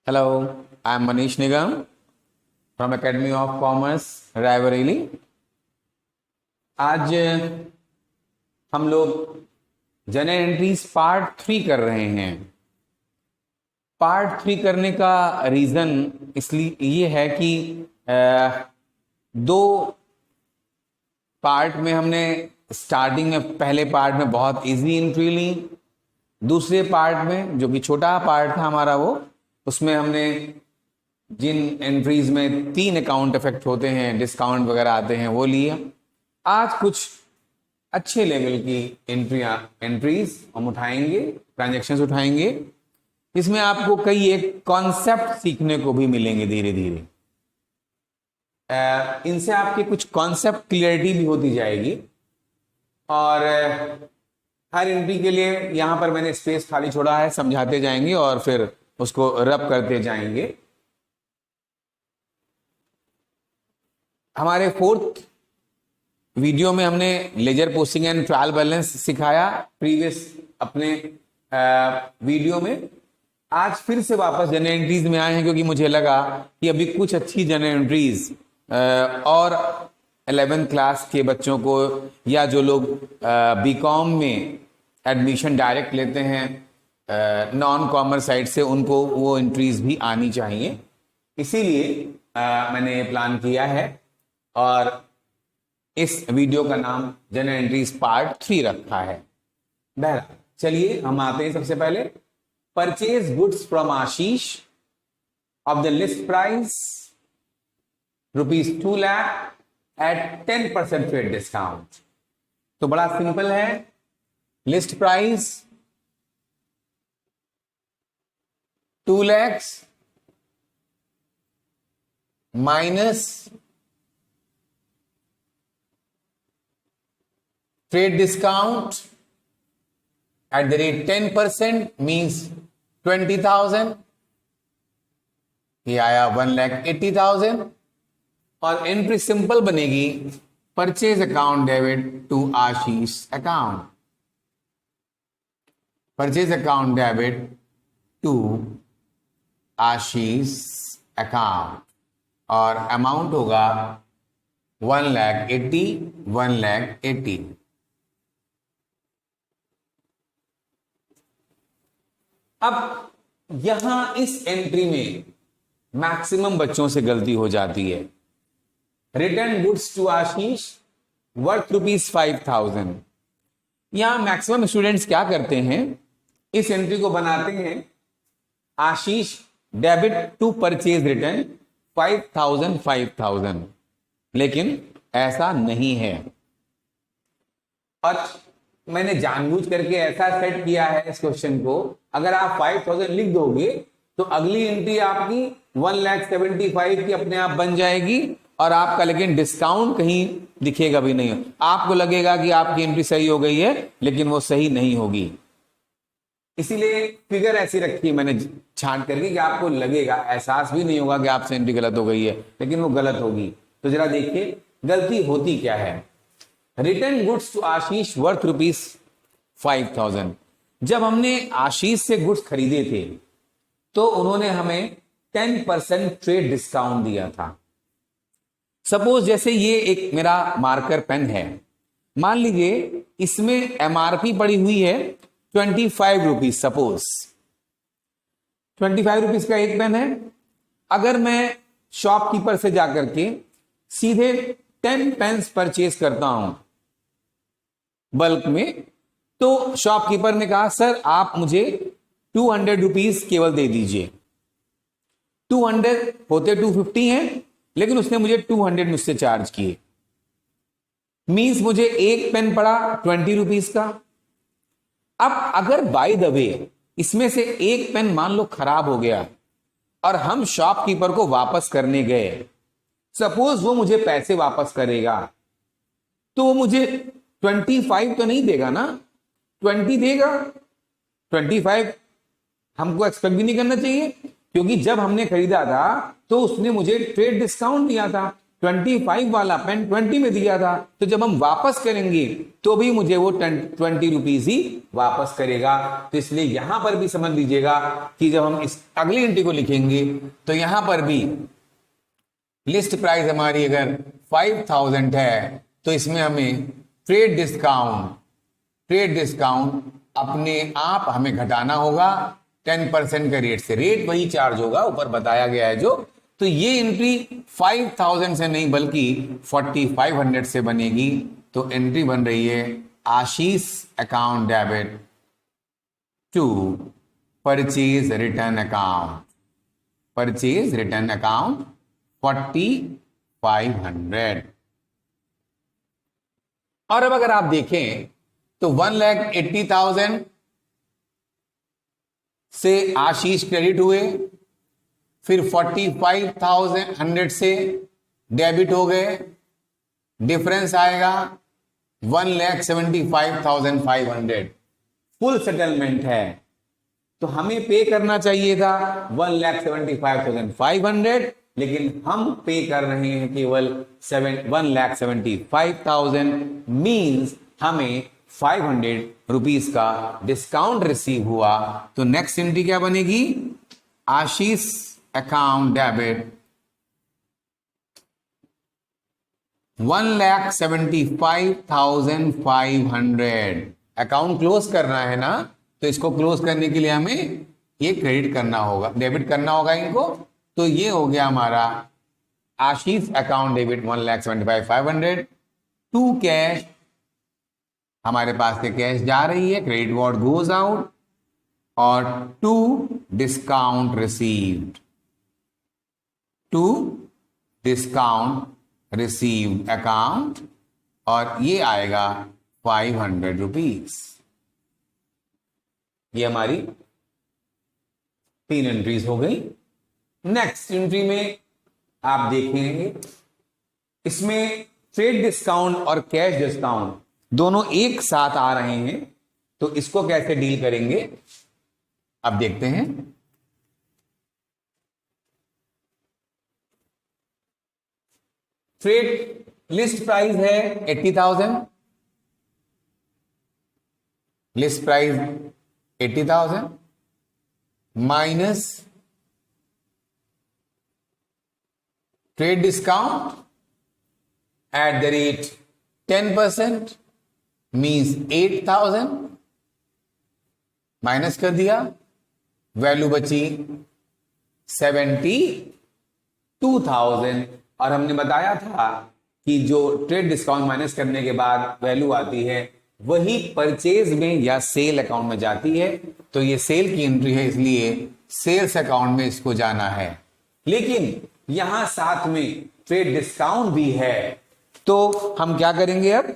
Hello, I am Manish Nigam from Academy of Commerce, Raebareli. आज हम लोग जनरल एंट्रीज पार्ट 3 कर रहे हैं। पार्ट 3 करने का रीज़न इसलिए ये है कि दो पार्ट में हमने स्टार्टिंग में पहले पार्ट में बहुत इजी एंट्री ली, दूसरे पार्ट में जो कि छोटा पार्ट था हमारा उसमें हमने जिन एंट्रीज में 3 अकाउंट इफेक्ट होते हैं, डिस्काउंट वगैरह आते हैं, वो लिए। आज कुछ अच्छे लेवल की एंट्रीज हम उठाएंगे, ट्रांजैक्शंस उठाएंगे। इसमें आपको कई एक कॉन्सेप्ट सीखने को भी मिलेंगे धीरे धीरे। इनसे आपके कुछ कॉन्सेप्ट क्लियरिटी भी होती जाएगी। और हर एंट्री के लिए यहां पर मैंने स्पेस खाली छोड़ा है, समझाते जाएंगे और फिर उसको रब करते जाएंगे। हमारे 4th वीडियो में हमने ledger posting and trial balance सिखाया प्रीवियस अपने वीडियो में। आज फिर से वापस जनरल एंट्रीज में आए हैं क्योंकि मुझे लगा कि अभी कुछ अच्छी जनरल एंट्रीज और 11th क्लास के बच्चों को या जो लोग बीकॉम में एडमिशन डायरेक्ट लेते हैं नॉन कॉमर्स साइड से, उनको वो एंट्रीज भी आनी चाहिए। इसीलिए मैंने ये प्लान किया है और इस वीडियो का नाम जनरल एंट्रीज पार्ट 3 रखा है। बहरहाल चलिए हम आते हैं। सबसे पहले purchase goods from Ashish off the list price ₹2 lakh at 10% trade discount. तो बड़ा सिंपल है। List price 2 lakh minus trade discount at the rate 10% means 20,000। ये आया 1,80,000 और एंट्री सिंपल बनेगी purchase account debit to Ashish account. Purchase account debit to Ashish account और amount होगा 1,80,000। अब यहां इस एंट्री में मैक्सिमम बच्चों से गलती हो जाती है। Return goods to Ashish worth ₹5,000। यहां मैक्सिमम स्टूडेंट्स क्या करते हैं, इस एंट्री को बनाते हैं आशीष डेबिट टू परचेज रिटर्न 5,000, लेकिन ऐसा नहीं है। और मैंने जानबूझ करके ऐसा सेट किया है इस क्वेश्चन को, अगर आप 5,000 लिख दोगे तो अगली एंट्री आपकी 1,75,000 की अपने आप बन जाएगी और आपका लेकिन डिस्काउंट कहीं दिखेगा भी नहीं। आपको लगेगा कि आपकी एंट्री सही हो गई है, लेकिन वो सही नहीं होगी। इसीलिए फिगर ऐसी रखी है मैंने छांट करके कि आपको लगेगा, एहसास भी नहीं होगा कि आपसे एंट्री गलत हो गई है, लेकिन वो गलत होगी। तो जरा देखिए गलती होती क्या है। Return goods to Ashish worth ₹5,000। जब हमने आशीष से गुड्स खरीदे थे तो उन्होंने हमें 10% ट्रेड डिस्काउंट दिया था। सपोज जैसे ये एक मेरा मार्कर पेन है, मान लीजिए इसमें एमआरपी पड़ी हुई है ₹25। सपोज ₹25 का एक पेन है। अगर मैं शॉपकीपर से जाकर के सीधे 10 पेन्स परचेज करता हूं बल्क में, तो शॉपकीपर ने कहा सर आप मुझे ₹200 केवल दे दीजिए। 200 होते 250 हैं, लेकिन उसने मुझे 200 मुझसे चार्ज किए। मीन्स मुझे एक पेन पड़ा ₹20 का। अब अगर बाय द वे इसमें से एक पेन मान लो खराब हो गया और हम शॉपकीपर को वापस करने गए, सपोज वो मुझे पैसे वापस करेगा, तो वो मुझे 25 तो नहीं देगा ना, 20 देगा। 25 हमको एक्सपेक्ट भी नहीं करना चाहिए, क्योंकि जब हमने खरीदा था तो उसने मुझे ट्रेड डिस्काउंट दिया था। 25 वाला पेन 20 में दिया था, तो जब हम वापस करेंगे तो भी मुझे वो 20 रुपीज ही वापस करेगा। तो इसलिए यहां पर भी समझ लीजिएगा कि जब हम इस अगली एंट्री को लिखेंगे तो यहां पर भी लिस्ट प्राइस हमारी अगर 5000 है तो इसमें हमें ट्रेड डिस्काउंट अपने आप हमें घटाना होगा 10% का रेट से। रेट वही चार्ज होगा, ऊपर बताया गया है जो। तो ये एंट्री 5000 से नहीं बल्कि 4500 से बनेगी। तो एंट्री बन रही है Ashish account debit to purchase return account 4500। और अब अगर आप देखें तो 1,80,000 से आशीष क्रेडिट हुए, फिर 45,100 से डेबिट हो गए, डिफरेंस आएगा 1,75,500। फुल सेटलमेंट है तो हमें पे करना चाहिए था 1,75,500, लेकिन हम पे कर रहे हैं केवल 1,75,000। मीन्स हमें 500 रुपीज का डिस्काउंट रिसीव हुआ। तो नेक्स्ट एंट्री क्या बनेगी? आशीष अकाउंट डेबिट 1,75,500। अकाउंट क्लोज करना है ना, तो इसको क्लोज करने के लिए हमें ये क्रेडिट करना होगा, डेबिट करना होगा इनको। तो ये हो गया हमारा आशीष अकाउंट डेबिट 1,75,500 टू कैश। हमारे पास से कैश जा रही है, क्रेडिट वर्ड गोज आउट, और टू डिस्काउंट रिसीव्ड अकाउंट, और ये आएगा 500 रुपीज। ये हमारी 3 एंट्रीज हो गई। नेक्स्ट एंट्री में आप देखेंगे इसमें ट्रेड डिस्काउंट और कैश डिस्काउंट दोनों एक साथ आ रहे हैं, तो इसको कैसे डील करेंगे अब देखते हैं। ट्रेड लिस्ट प्राइस है 80,000, list price 80,000 minus trade discount at the rate 10% means 8,000 minus कर दिया, वैल्यू बची 72,000। और हमने बताया था कि जो ट्रेड डिस्काउंट माइनस करने के बाद वैल्यू आती है वही परचेज में या सेल अकाउंट में जाती है। तो ये सेल की एंट्री है, इसलिए सेल्स अकाउंट में इसको जाना है। लेकिन यहां साथ में ट्रेड डिस्काउंट भी है, तो हम क्या करेंगे अब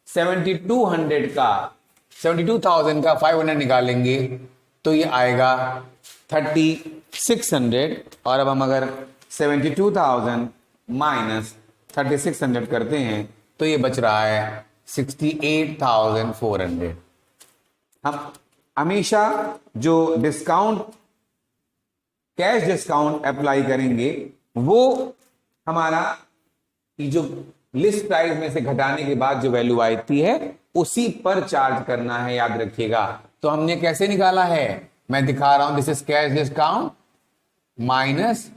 72,000 का 500 निकालेंगे तो ये आएगा 3600। और अब हम अगर 72,000 माइनस 3600 करते हैं तो ये बच रहा है 68,400। हम हमेशा जो डिस्काउंट कैश डिस्काउंट अप्लाई करेंगे वो हमारा जो लिस्ट प्राइस में से घटाने के बाद जो वैल्यू आती है उसी पर चार्ज करना है, याद रखिएगा। तो हमने कैसे निकाला है, मैं दिखा रहा हूं। This is cash discount minus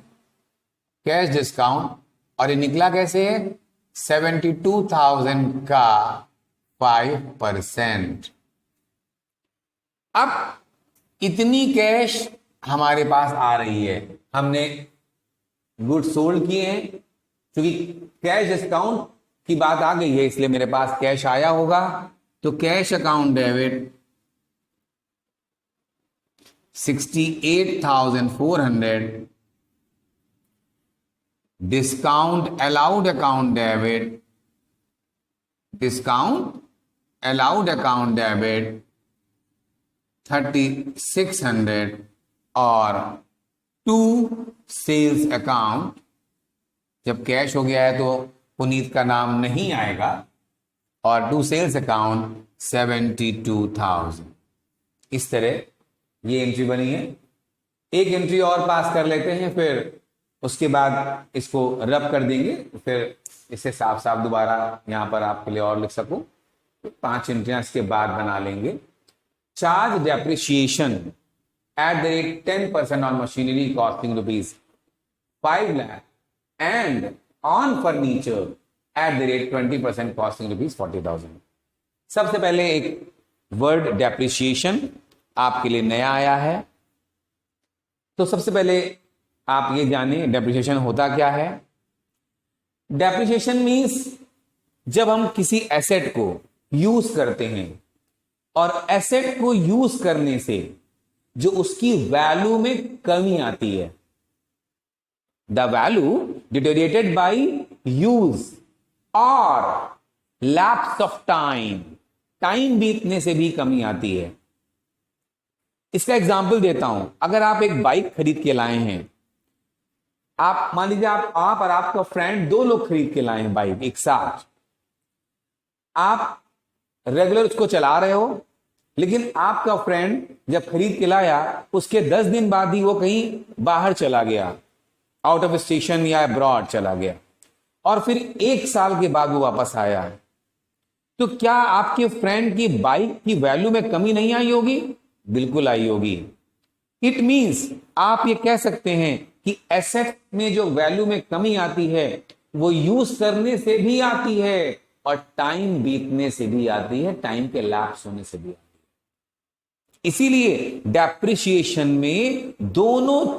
cash discount, और ये निकला कैसे है 72,000 का 5%। अब इतनी कैश हमारे पास आ रही है, हमने गुड सोल्ड किए हैं, क्योंकि कैश डिस्काउंट की बात आ गई है इसलिए मेरे पास कैश आया होगा। तो cash account debit 68,400, discount allowed account debit 3600, और टू सेल्स अकाउंट, जब कैश हो गया है तो पुनीत का नाम नहीं आएगा, और टू सेल्स अकाउंट 72,000। इस तरह ये एंट्री बनी है। एक एंट्री और पास कर लेते हैं, फिर उसके बाद इसको रब कर देंगे, फिर इसे साफ साफ दोबारा यहां पर आपके लिए और लिख सकूं, 5 एंट्रियां इसके बाद बना लेंगे। Charge depreciation at the rate 10% on machinery costing rupees 5 lakh and on furniture at the rate 20% costing rupees 40,000। सबसे पहले एक वर्ड डेप्रिसिएशन आपके लिए नया आया है, तो सबसे पहले आप ये जानिए डेप्रिसिएशन होता क्या है। डेप्रिसिएशन मींस जब हम किसी एसेट को यूज करते हैं और एसेट को यूज करने से जो उसकी वैल्यू में कमी आती है, the value deteriorated by use और लैप्स ऑफ टाइम, टाइम बीतने से भी कमी आती है। इसका एग्जांपल देता हूं, अगर आप एक बाइक खरीद के लाए हैं, आप मान लीजिए आप और आपका फ्रेंड 2 लोग खरीद के लाए हैं बाइक एक साथ, आप रेगुलर उसको चला रहे हो, लेकिन आपका फ्रेंड जब खरीद के लाया उसके 10 दिन बाद ही वो कहीं बाहर चला गया, आउट ऑफ स्टेशन या अब्रॉड चला गया, और फिर 1 साल के बाद वो वापस आया, तो क्या आपके फ्रेंड की बाइक की वैल्यू में कमी नहीं आई होगी? बिल्कुल आई होगी। इट मींस आप ये कह सकते हैं कि एसेट में जो वैल्यू में कमी आती है वो यूज करने से भी आती है और टाइम बीतने से भी आती है, टाइम के लैप्स होने से भी आती है। इसीलिए डेप्रिसिएशन में दोनों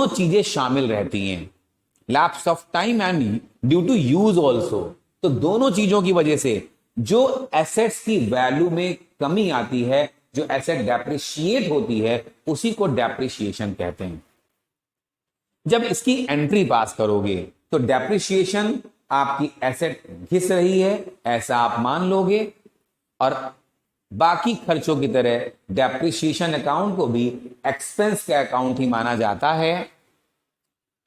चीजें शामिल रहती हैं, lapse of time and due to use also. तो दोनों चीजों की वजह से जो एसेट्स की वैल्यू में कमी आती है, जो एसेट डेप्रिशिएट होती है, उसी को डेप्रिसिएशन कहते हैं। जब इसकी एंट्री पास करोगे तो डेप्रिसिएशन आपकी एसेट घिस रही है ऐसा आप मान लोगे, और बाकी खर्चों की तरह डेप्रिसिएशन अकाउंट को भी एक्सपेंस का अकाउंट ही माना जाता है।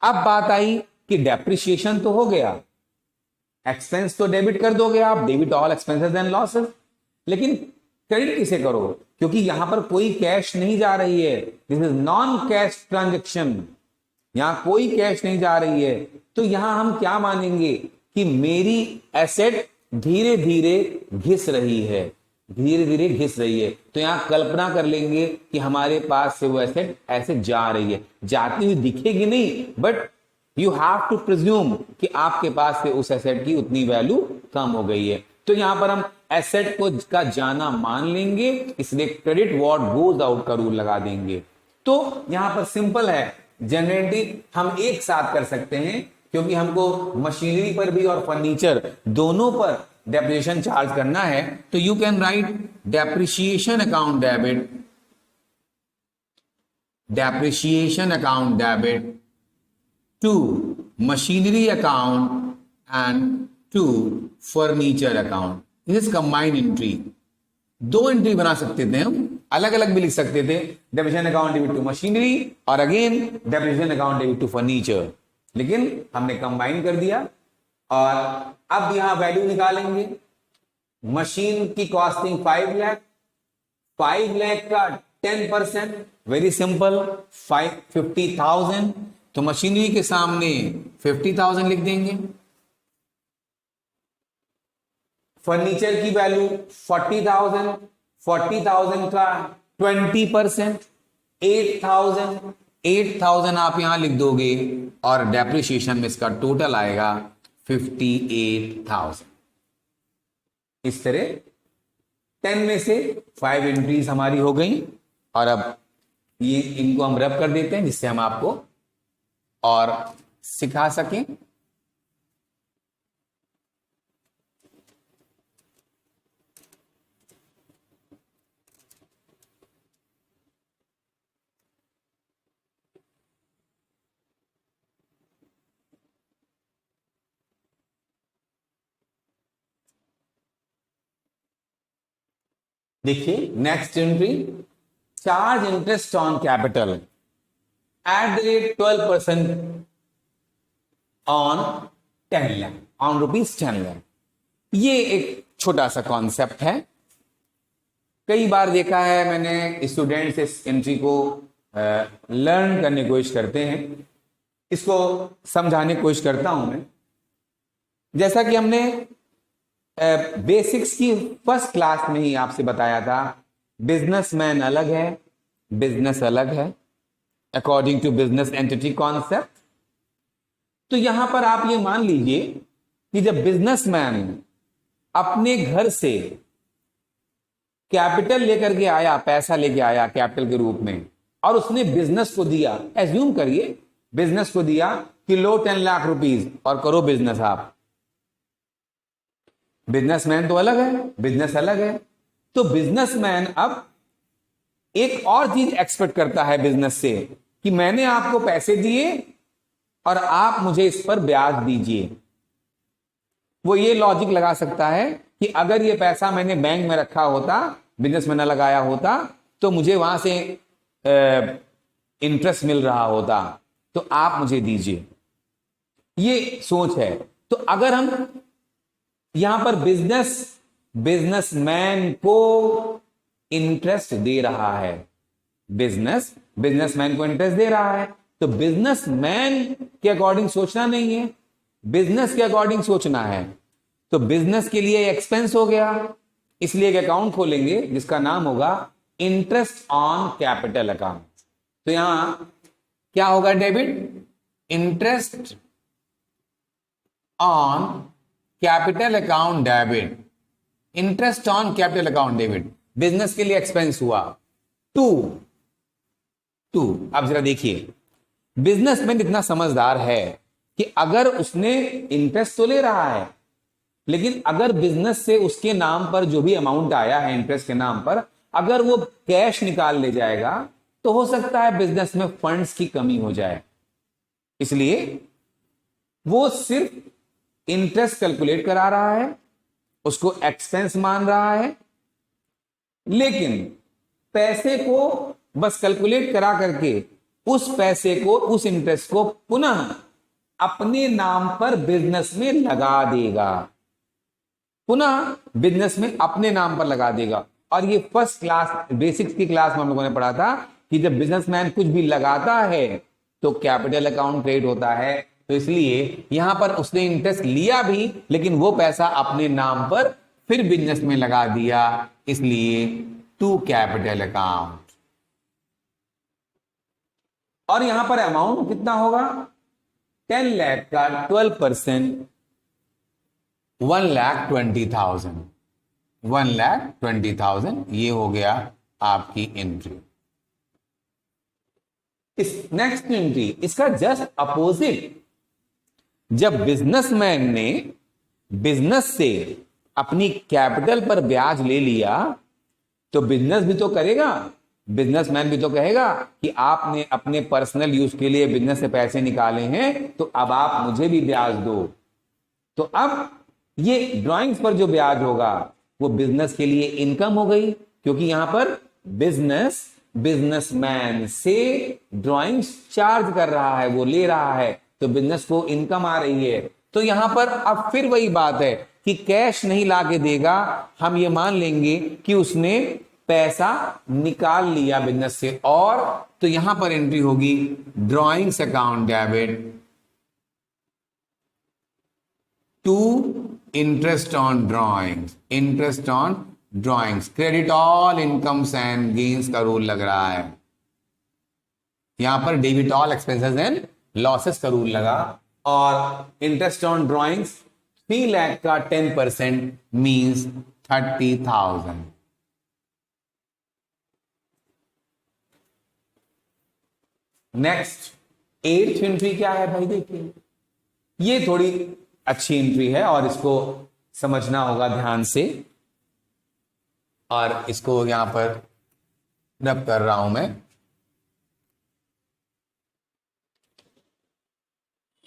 अब बात आई कि डेप्रिसिएशन तो हो गया, एक्सपेंस तो डेबिट कर दोगे आप, debit all expenses and losses, लेकिन क्रेडिट किसे करो? क्योंकि यहां पर कोई कैश नहीं जा रही है, this is non cash transaction, यहां कोई कैश नहीं जा रही है। तो यहां हम क्या मानेंगे कि मेरी एसेट धीरे धीरे घिस रही है, धीरे धीरे घिस रही है। तो यहां कल्पना कर लेंगे कि हमारे पास से वो एसेट ऐसे जा रही है, जाती हुई दिखेगी नहीं, but you have to presume कि आपके पास से उस एसेट की उतनी वैल्यू कम हो गई है। तो यहां पर हम एसेट को का जाना मान लेंगे, इसलिए क्रेडिट व्हाट गोज आउट का रूल लगा देंगे। तो यहां पर सिंपल है, जनरली हम एक साथ कर सकते हैं, क्योंकि हमको मशीनरी पर भी और फर्नीचर दोनों पर डेप्रिसिएशन चार्ज करना है। तो you can write depreciation account debit, depreciation account debit to machinery account and to furniture account. This is combined entry. 2 entry बना सकते थे हम, अलग अलग भी लिख सकते थे, depreciation account debit to machinery और again depreciation account debit to furniture, लेकिन हमने कंबाइन कर दिया। और अब यहां वैल्यू निकालेंगे, मशीन की कॉस्टिंग 5 लाख, 5 लाख का 10%, वेरी सिंपल, 50,000, तो मशीनरी के सामने 50,000 लिख देंगे। फर्नीचर की वैल्यू 40,000, 40,000 का 20%, 8,000 आप यहां लिख दोगे और डेप्रिसिएशन में इसका टोटल आएगा 58,000। इस तरह 10 में से 5 एंट्रीज हमारी हो गई, और अब ये इनको हम रब कर देते हैं जिससे हम आपको और सिखा सकें। देखिए next entry, charge interest on capital eight the rate 12% on 10 lakh, on rupees 10 lakh. ये एक छोटा सा कॉन्सेप्ट है, कई बार देखा है मैंने स्टूडेंट्स इस एंट्री को लर्न करने की कोशिश करते हैं, इसको समझाने की कोशिश करता हूं मैं। जैसा कि हमने बेसिक्स की फर्स्ट क्लास में ही आपसे बताया था, बिजनेसमैन अलग है, बिजनेस अलग है, according to business entity concept. तो यहां पर आप ये मान लीजिए कि जब बिजनेसमैन अपने घर से कैपिटल लेकर के आया, पैसा लेके आया कैपिटल के रूप में, और उसने बिजनेस को दिया, एज्यूम करिए बिजनेस को दिया कि लो 10 लाख रुपीस और करो बिजनेस आप। बिजनेसमैन तो अलग है, बिजनेस अलग है। तो बिजनेसमैन अब एक और चीज एक्सपेक्ट करता है बिजनेस से कि मैंने आपको पैसे दिए और आप मुझे इस पर ब्याज दीजिए। वो ये लॉजिक लगा सकता है कि अगर ये पैसा मैंने बैंक में रखा होता, बिजनेस में न लगाया होता, तो मुझे वहां से इंटरेस्ट मिल रहा होता, तो आप मुझे दीजिए। ये सोच है। तो अगर हम यहां पर बिजनेसमैन को इंटरेस्ट दे रहा है, बिजनेसमैन को इंटरेस्ट दे रहा है, तो बिजनेसमैन के अकॉर्डिंग सोचना नहीं है, बिजनेस के अकॉर्डिंग सोचना है। तो बिजनेस के लिए एक्सपेंस हो गया, इसलिए एक अकाउंट खोलेंगे जिसका नाम होगा इंटरेस्ट ऑन कैपिटल अकाउंट। तो यहां क्या होगा? Debit, interest on capital account debit, interest on capital account debit. Business के लिए एक्सपेंस हुआ टू। अब जरा देखिए, बिजनेसमैन इतना समझदार है कि अगर उसने इंटरेस्ट तो ले रहा है, लेकिन अगर बिजनेस से उसके नाम पर जो भी अमाउंट आया है इंटरेस्ट के नाम पर, अगर वो कैश निकाल ले जाएगा तो हो सकता है बिजनेस में फंड्स की कमी हो जाए। इसलिए वो सिर्फ इंटरेस्ट कैलकुलेट करा रहा है, उसको एक्सपेंस मान रहा है, लेकिन पैसे को बस कैलकुलेट करा करके उस पैसे को, उस इंटरेस्ट को पुनः अपने नाम पर बिजनेस में लगा देगा, पुनः बिजनेस में अपने नाम पर लगा देगा। और ये फर्स्ट क्लास बेसिक्स की क्लास में हम लोगों ने पढ़ा था कि जब बिजनेसमैन कुछ भी लगाता है तो कैपिटल अकाउंट क्रिएट होता है। तो इसलिए यहां पर उसने इंटरेस्ट लिया भी, लेकिन वो पैसा अपने नाम पर फिर बिजनेस में लगा दिया, इसलिए टू कैपिटल अकाउंट। और यहां पर अमाउंट कितना होगा? 10 लाख का 12%, 1,20,000, 1,20,000। ये हो गया आपकी एंट्री। इस नेक्स्ट एंट्री, इसका जस्ट अपोजिट, जब बिजनेसमैन ने बिजनेस से अपनी कैपिटल पर ब्याज ले लिया, तो बिजनेस भी तो करेगा, बिजनेसमैन भी तो कहेगा कि आपने अपने पर्सनल यूज के लिए बिजनेस से पैसे निकाले हैं, तो अब आप मुझे भी ब्याज दो। तो अब ये ड्राइंग्स पर जो ब्याज होगा वो बिजनेस के लिए इनकम हो गई, क्योंकि यहां पर बिजनेसमैन से ड्राइंग्स चार्ज कर रहा है, वो ले रहा है, तो बिजनेस को इनकम आ रही है। तो यहां पर अब फिर वही बात है कि कैश नहीं लाके देगा, हम ये मान लेंगे कि उसने पैसा निकाल लिया बिजनेस से, और तो यहां पर एंट्री होगी drawings account debit to interest on drawings, interest on drawings, credit all incomes and gains का रूल लग रहा है। यहां पर debit all expenses and losses का रूल लगा, और इंटरेस्ट ऑन ड्राइंग्स 3 लाख का 10% मींस 30,000। नेक्स्ट 8th एंट्री क्या है भाई? देखिए, ये थोड़ी अच्छी एंट्री है और इसको समझना होगा ध्यान से, और इसको यहां पर रब कर रहा हूं मैं।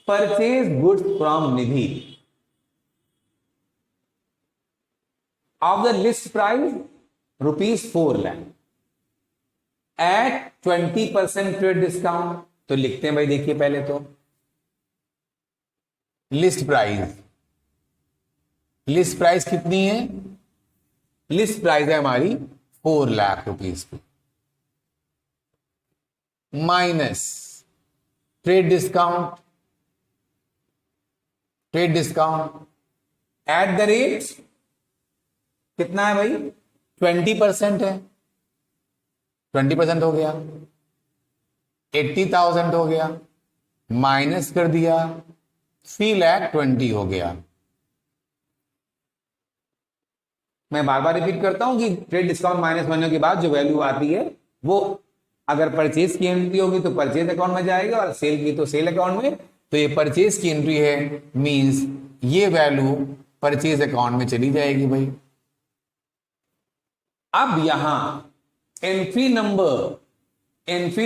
Purchase goods from Nidhi off the list price ₹4 lakh at 20% trade discount. तो लिखते हैं भाई, देखिए पहले तो लिस्ट प्राइस कितनी है? लिस्ट प्राइस है हमारी 4 लाख रुपीस की, minus trade discount at the rate कितना है भाई, 20% है, 20% हो गया, 80,000 हो गया, माइनस कर दिया 3,20,000 हो गया। मैं बार बार रिपीट करता हूं कि ट्रेड डिस्काउंट माइनस होने के बाद जो वैल्यू आती है वो अगर परचेज की एंट्री होगी तो परचेज अकाउंट में जाएगा और सेल की तो सेल अकाउंट में। तो ये परचेज की एंट्री है, मींस ये वैल्यू परचेज अकाउंट में चली जाएगी भाई। अब यहां एंट्री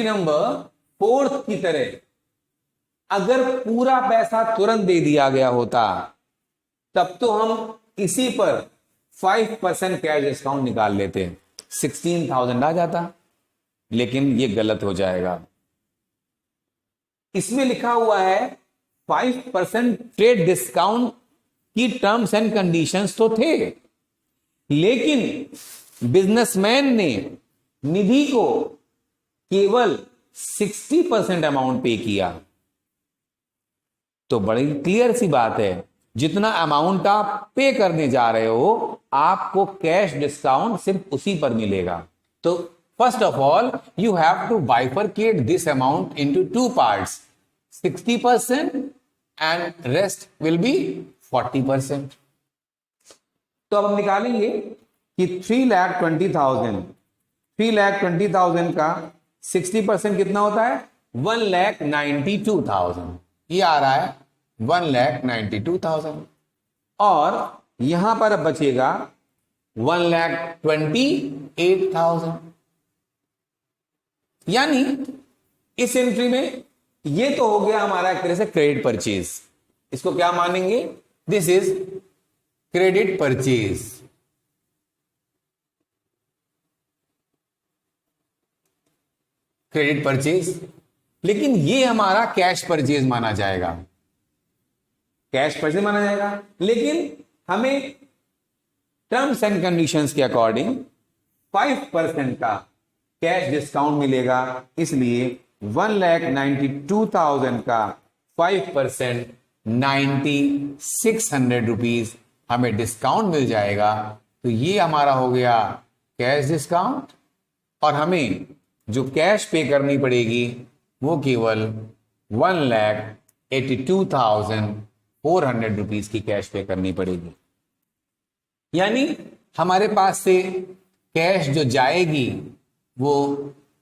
नंबर 4 की तरह अगर पूरा पैसा तुरंत दे दिया गया होता तब तो हम इसी पर 5% कैश डिस्काउंट निकाल लेते, 16,000 आ जाता, लेकिन ये गलत हो जाएगा। इसमें लिखा हुआ है 5% ट्रेड डिस्काउंट की टर्म्स एंड कंडीशंस तो थे, लेकिन बिजनेसमैन ने निधि को केवल 60% अमाउंट पे किया। तो बड़ी क्लियर सी बात है, जितना अमाउंट आप पे करने जा रहे हो आपको कैश डिस्काउंट सिर्फ उसी पर मिलेगा। तो first of all you have to bifurcate this amount into 2 parts, 60% and rest will be 40%। तो अब हम निकालेंगे कि 3,20,000 का 60% कितना होता है, 1,92,000। ये आ रहा है 1,92,000 और यहां पर अब बचेगा 1,28,000। यानी इस एंट्री में ये तो हो गया हमारा एक तरह से क्रेडिट परचेज। इसको क्या मानेंगे, this is credit purchase. Credit purchase, लेकिन ये हमारा कैश परचेज माना जाएगा, कैश परचेज माना जाएगा। लेकिन हमें टर्म्स एंड कंडीशंस के अकॉर्डिंग 5% का कैश डिस्काउंट मिलेगा, इसलिए 1,92,000 का 5% 9,600 रुपीज हमें डिस्काउंट मिल जाएगा। तो ये हमारा हो गया कैश डिस्काउंट, और हमें जो कैश पे करनी पड़ेगी वो केवल 1,82,400 रुपीज की कैश पे करनी पड़ेगी। यानी हमारे पास से कैश जो जाएगी वो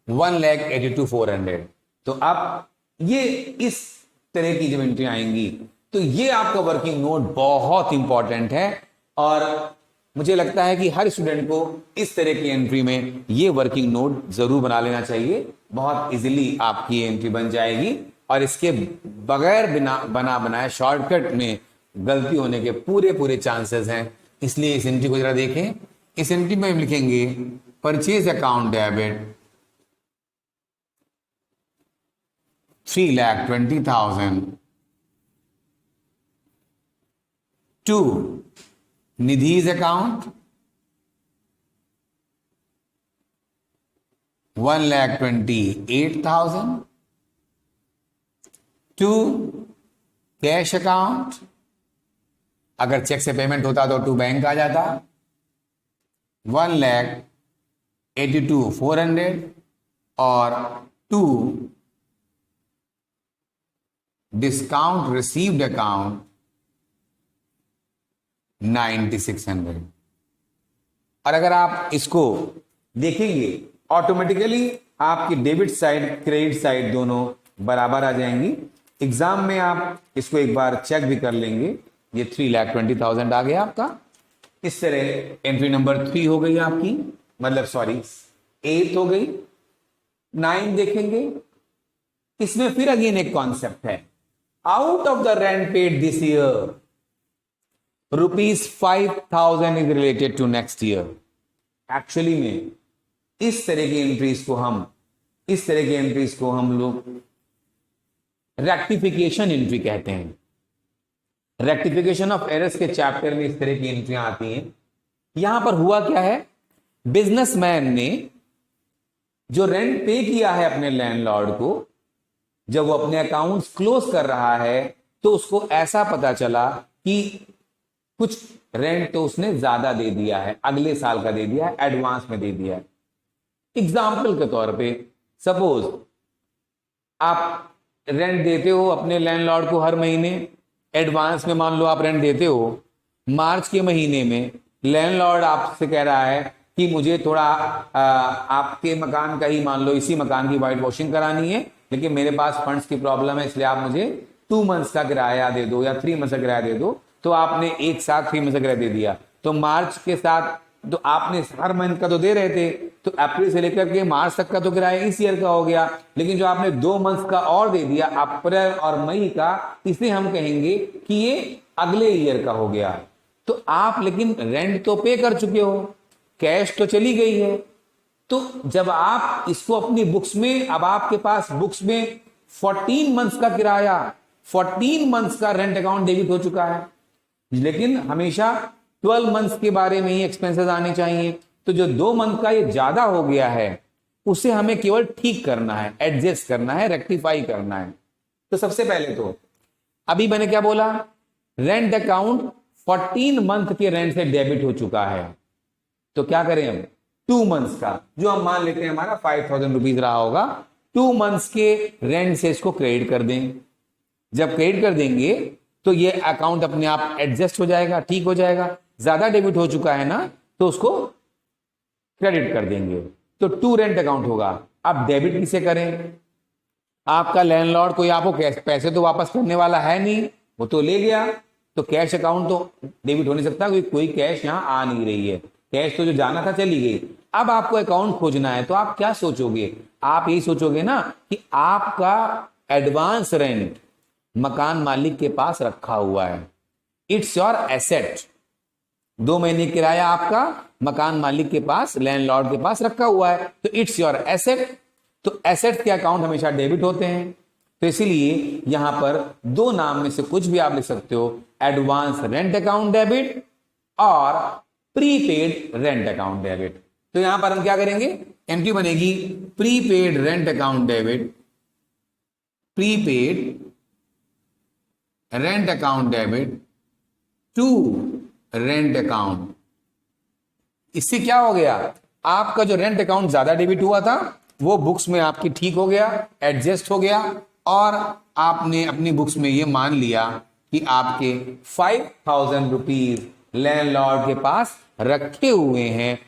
1,82,400। तो अब ये इस तरह की जब एंट्री आएंगी तो ये आपका वर्किंग नोट बहुत इंपॉर्टेंट है, और मुझे लगता है कि हर स्टूडेंट को इस तरह की एंट्री में ये वर्किंग नोट जरूर बना लेना चाहिए। बहुत इजीली आपकी एंट्री बन जाएगी और इसके बगैर बना बनाए शॉर्टकट में गलती होने के पूरे चांसेस हैं। इसलिए इस एंट्री को जरा देखें। इस एंट्री में हम लिखेंगे purchase account debit 3,20,000 to Nidhi's account 1,28,000 to cash account, अगर चेक से पेमेंट होता तो टू बैंक आ जाता, 1,82,400 और टू डिस्काउंट रिसीव्ड अकाउंट 9,600। और अगर आप इसको देखेंगे ऑटोमेटिकली आपकी डेबिट साइड क्रेडिट साइड दोनों बराबर आ जाएंगी। एग्जाम में आप इसको एक बार चेक भी कर लेंगे। ये 3,20,000 आ गया आपका। इस तरह एंट्री नंबर 3 हो गई आपकी, मतलब सॉरी 8 हो गई। 9 देखेंगे, इसमें फिर अगेन एक कॉन्सेप्ट है, out of the rent paid this year ₹5,000 is related to next year. Actually में इस तरह की एंट्रीज को हम लोग रेक्टिफिकेशन एंट्री कहते हैं। रेक्टिफिकेशन ऑफ एरर्स के चैप्टर में इस तरह की एंट्रियां आती हैं। यहां पर हुआ क्या है, बिजनेसमैन ने जो रेंट पे किया है अपने लैंडलॉर्ड को जब वो अपने अकाउंट्स क्लोज कर रहा है तो उसको ऐसा पता चला कि कुछ रेंट तो उसने ज्यादा दे दिया है, अगले साल का दे दिया है, एडवांस में दे दिया है। एग्जाम्पल के तौर पे सपोज आप रेंट देते हो अपने लैंडलॉर्ड को हर महीने, एडवांस में मान लो आप रेंट देते हो, मार्च के महीने में लैंडलॉर्ड आपसे कह रहा है कि मुझे थोड़ा आपके मकान का ही, मान लो इसी मकान की वाइट वॉशिंग करानी है, लेकिन मेरे पास फंड्स की प्रॉब्लम है, इसलिए आप मुझे 2 मंथ्स का किराया दे दो या 3 मंथ्स का किराया दे दो। तो आपने एक साथ 3 मंथ्स का किराया दे दिया, तो मार्च के साथ तो आपने हर मंथ का तो दे रहे थे, तो अप्रैल से लेकर के मार्च तक का तो किराया इस ईयर का हो गया, लेकिन जो आपने 2 मंथ्स का और दे दिया अप्रैल और मई का, इसे हम कहेंगे कि ये अगले ईयर का हो गया। तो आप लेकिन रेंट तो पे कर चुके हो, कैश तो चली गई है। तो जब आप इसको अपनी बुक्स में, अब आपके पास बुक्स में 14 मंथ्स का किराया, 14 मंथ्स का रेंट अकाउंट डेबिट हो चुका है, लेकिन हमेशा 12 मंथ्स के बारे में ही एक्सपेंसेस आने चाहिए। तो जो 2 मंथ का ये ज्यादा हो गया है उसे हमें केवल ठीक करना है, एडजस्ट करना है, रेक्टिफाई करना है। तो सबसे पहले तो अभी मैंने क्या बोला, रेंट अकाउंट 14 मंथ के रेंट से डेबिट हो चुका है, तो क्या करें हम, 2 मंथ्स का, जो हम मान लेते हैं हमारा 5,000 रुपीज रहा होगा, 2 मंथ्स के रेंट से इसको क्रेडिट कर दें। जब क्रेडिट कर देंगे तो ये अकाउंट अपने आप एडजस्ट हो जाएगा, ठीक हो जाएगा। ज्यादा डेबिट हो चुका है ना, तो उसको क्रेडिट कर देंगे, तो 2 रेंट अकाउंट होगा। अब डेबिट किसे करें, आपका लैंडलॉर्ड कोई आपको पैसे तो वापस करने वाला है नहीं, वो तो ले गया, तो कैश अकाउंट तो डेबिट हो नहीं सकता, कोई कैश यहां आ नहीं रही है, कैश तो जो जाना था चली गई। अब आपको अकाउंट खोजना है, तो आप क्या सोचोगे, आप यही सोचोगे ना कि आपका एडवांस रेंट मकान मालिक के पास रखा हुआ है, इट्स योर एसेट। 2 महीने किराया आपका मकान मालिक के पास, लैंडलॉर्ड के पास रखा हुआ है, तो इट्स योर एसेट। तो एसेट के अकाउंट हमेशा डेबिट होते हैं, तो इसीलिए यहां पर 2 नाम में से कुछ भी आप लिख सकते हो, एडवांस रेंट अकाउंट डेबिट और प्रीपेड रेंट अकाउंट डेबिट। तो यहां पर हम क्या करेंगे, एंट्री बनेगी prepaid rent account debit, prepaid rent account debit to rent account. इससे क्या हो गया, आपका जो रेंट अकाउंट ज्यादा डेबिट हुआ था वो बुक्स में आपकी ठीक हो गया, एडजस्ट हो गया, और आपने अपनी बुक्स में ये मान लिया कि आपके 5,000 रुपीज लैंडलॉर्ड के पास रखे हुए हैं,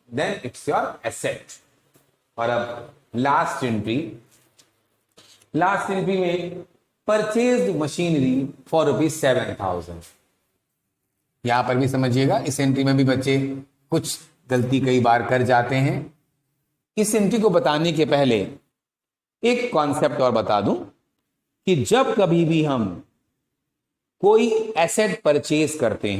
देन इट्स योर एसेट। और अब लास्ट एंट्री में परचेज्ड मशीनरी फॉर ₹7,000। यहां पर भी समझिएगा, इस एंट्री में भी बच्चे कुछ गलती कई बार कर जाते हैं। इस एंट्री को बताने के पहले एक कॉन्सेप्ट और बता दूं कि जब कभी भी हम कोई एसेट परचेज करते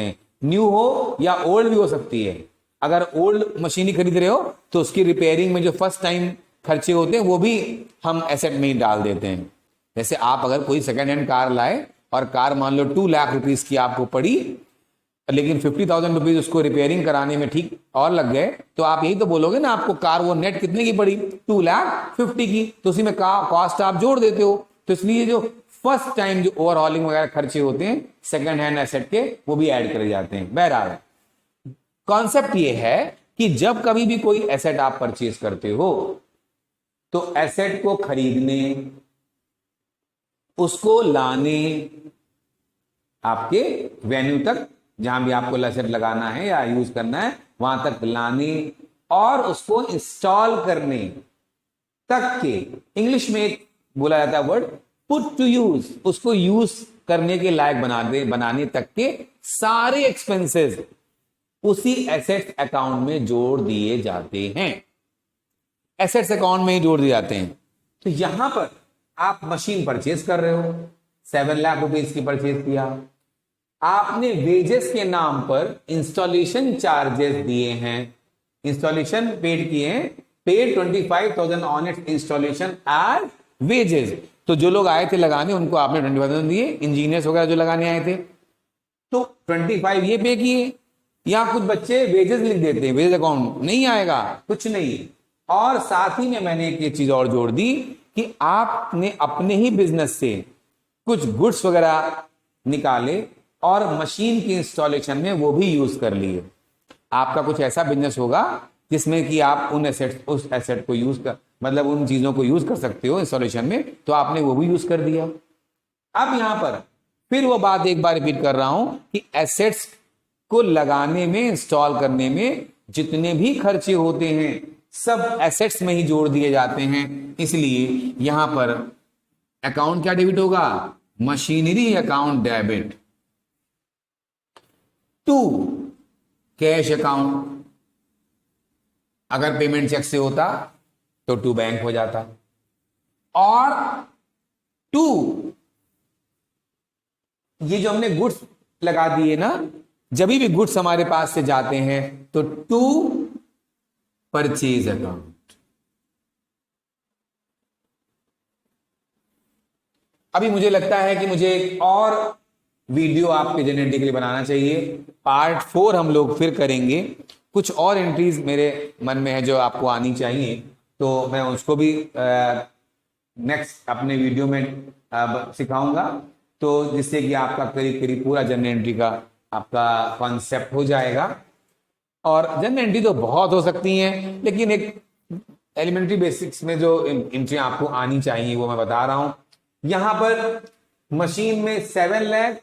हैं, न्यू हो या ओल्ड भी हो सकती है। अगर ओल्ड मशीनरी खरीद रहे हो तो उसकी रिपेयरिंग में जो फर्स्ट टाइम खर्चे होते हैं वो भी हम एसेट में ही डाल देते हैं। जैसे आप अगर कोई सेकंड हैंड कार लाए और कार मान लो 2 लाख रुपीज की आपको पड़ी, लेकिन 50,000 रुपीज उसको रिपेयरिंग कराने में ठीक और लग गए, तो आप यही तो बोलोगे ना, आपको कार वो नेट कितने की पड़ी, 2,50,000 की, तो उसी में कॉस्ट आप जोड़ देते हो। तो इसलिए जो फर्स्ट टाइम जो ओवरहॉलिंग वगैरह खर्चे होते हैं सेकंड हैंड एसेट के, वो भी ऐड करे जाते हैं। बहरहाल कॉन्सेप्ट ये है कि जब कभी भी कोई एसेट आप परचेज करते हो तो एसेट को खरीदने, उसको लाने, आपके वेन्यू तक जहां भी आपको एसेट लगाना है या यूज करना है वहां तक लाने, और उसको इंस्टॉल करने तक के, इंग्लिश में एक बोला जाता है वर्ड पुट टू यूज, उसको यूज करने के लायक बनाने तक के सारे एक्सपेंसेस उसी एसेट्स अकाउंट में जोड़ दिए जाते हैं, एसेट्स अकाउंट में ही जोड़ दिए जाते हैं। तो यहां पर आप मशीन परचेज कर रहे हो, 7 लाख रुपीज की परचेज किया, आपने वेजेस के नाम पर इंस्टॉलेशन चार्जेस दिए हैं, इंस्टॉलेशन पेड किए हैं, paid 25,000 on its installation as wages. तो जो लोग आए थे लगाने उनको आपने 25,000 दिए, इंजीनियर्स वगैरह जो लगाने आए थे, तो 25 ये पे किए। या कुछ बच्चे वेजेस लिख देते हैं, वेजेस अकाउंट नहीं आएगा, कुछ नहीं, और साथ ही में मैंने एक ये चीज और जोड़ दी कि आपने अपने ही बिजनेस से कुछ गुड्स वगैरह निकाले और मशीन की इंस्टॉलेशन में वो भी यूज कर लिए। आपका कुछ ऐसा बिजनेस होगा जिसमें कि आप उस एसेट को यूज कर, मतलब उन चीजों को यूज कर सकते हो इंस्टॉलेशन में, तो आपने वो भी यूज कर दिया। अब यहां पर फिर वो बात एक बार रिपीट कर रहा हूं कि एसेट्स को लगाने में, इंस्टॉल करने में जितने भी खर्चे होते हैं सब एसेट्स में ही जोड़ दिए जाते हैं। इसलिए यहां पर अकाउंट क्या डेबिट होगा? Machinery account debit to cash account. अगर पेमेंट चेक से होता तो टू बैंक हो जाता, और टू ये जो हमने गुड्स लगा दिए ना, जब भी गुड्स हमारे पास से जाते हैं तो टू परचेज अकाउंट। अभी मुझे लगता है कि मुझे एक और वीडियो आपके जनरेटिव के लिए बनाना चाहिए। पार्ट 4 हम लोग फिर करेंगे। कुछ और एंट्रीज मेरे मन में है जो आपको आनी चाहिए, तो मैं उसको भी नेक्स्ट अपने वीडियो में सिखाऊंगा, तो जिससे कि आपका करीब करीब पूरा जनरल एंट्री का आपका कॉन्सेप्ट हो जाएगा। और जनरल एंट्री तो बहुत हो सकती हैं, लेकिन एक एलिमेंट्री बेसिक्स में जो एंट्री आपको आनी चाहिए वो मैं बता रहा हूं। यहां पर मशीन में 7 लाख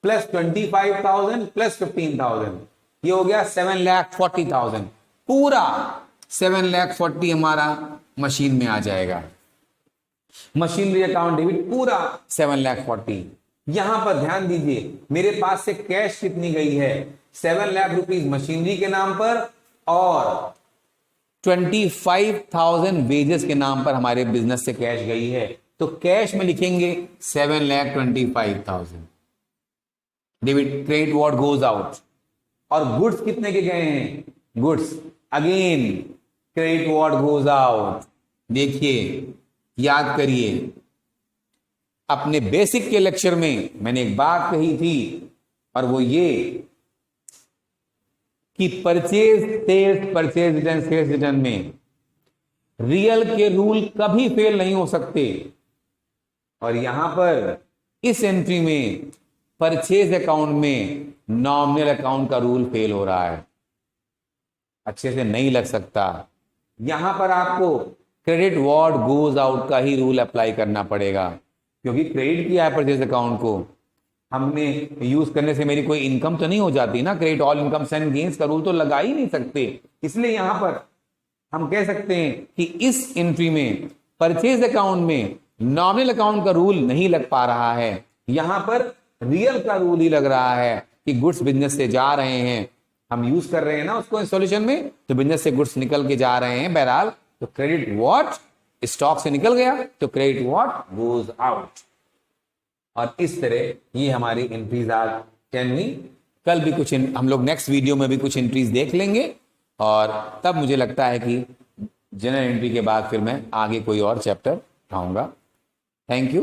प्लस 25,000 प्लस 15,000, ये हो गया 7,40,000। पूरा 7,40,000 हमारा मशीन में आ जाएगा। मशीनरी अकाउंट डेबिट पूरा 7,40,000। यहां पर ध्यान दीजिए, मेरे पास से कैश कितनी गई है? 7 लाख रुपीज मशीनरी के नाम पर और 25,000 वेजेस के नाम पर हमारे बिजनेस से कैश गई है। तो कैश में लिखेंगे 7,25,000 debit, credit what goes out. और गुड्स कितने के गए हैं? Goods again credit what goes out. देखिए, याद करिए, अपने बेसिक के लेक्चर में मैंने एक बात कही थी, और वो ये कि purchase sales, purchase return, sales return में रियल के रूल कभी फेल नहीं हो सकते। और यहां पर इस एंट्री में परचेज अकाउंट में नॉमिनल अकाउंट का रूल फेल हो रहा है, अच्छे से नहीं लग सकता। यहां पर आपको क्रेडिट व्हाट गोज आउट का ही रूल अप्लाई करना पड़ेगा, क्योंकि क्रेडिट किया है परचेज अकाउंट को हमने, यूज करने से मेरी कोई इनकम तो नहीं हो जाती ना। Credit all incomes and gains का रूल तो लगा ही नहीं सकते। इसलिए यहां पर हम कह सकते हैं कि इस एंट्री में परचेज अकाउंट में नॉमिनल अकाउंट का रूल नहीं लग पा रहा है, यहां पर रियल का रूल ही लग रहा है कि गुड्स बिजनेस से जा रहे हैं, हम यूज कर रहे हैं ना उसको इंस्टॉलेशन में, तो बिजनेस से गुड्स निकल के जा रहे हैं बहरहाल, तो क्रेडिट व्हाट स्टॉक से निकल गया तो क्रेडिट व्हाट गोज आउट। और इस तरह ये हमारी एंट्रीज आज कैन। कल भी कुछ हम लोग नेक्स्ट वीडियो में भी कुछ एंट्रीज देख लेंगे, और तब मुझे लगता है कि जनरल एंट्री के बाद फिर मैं आगे कोई और चैप्टर उठाऊंगा। Thank you.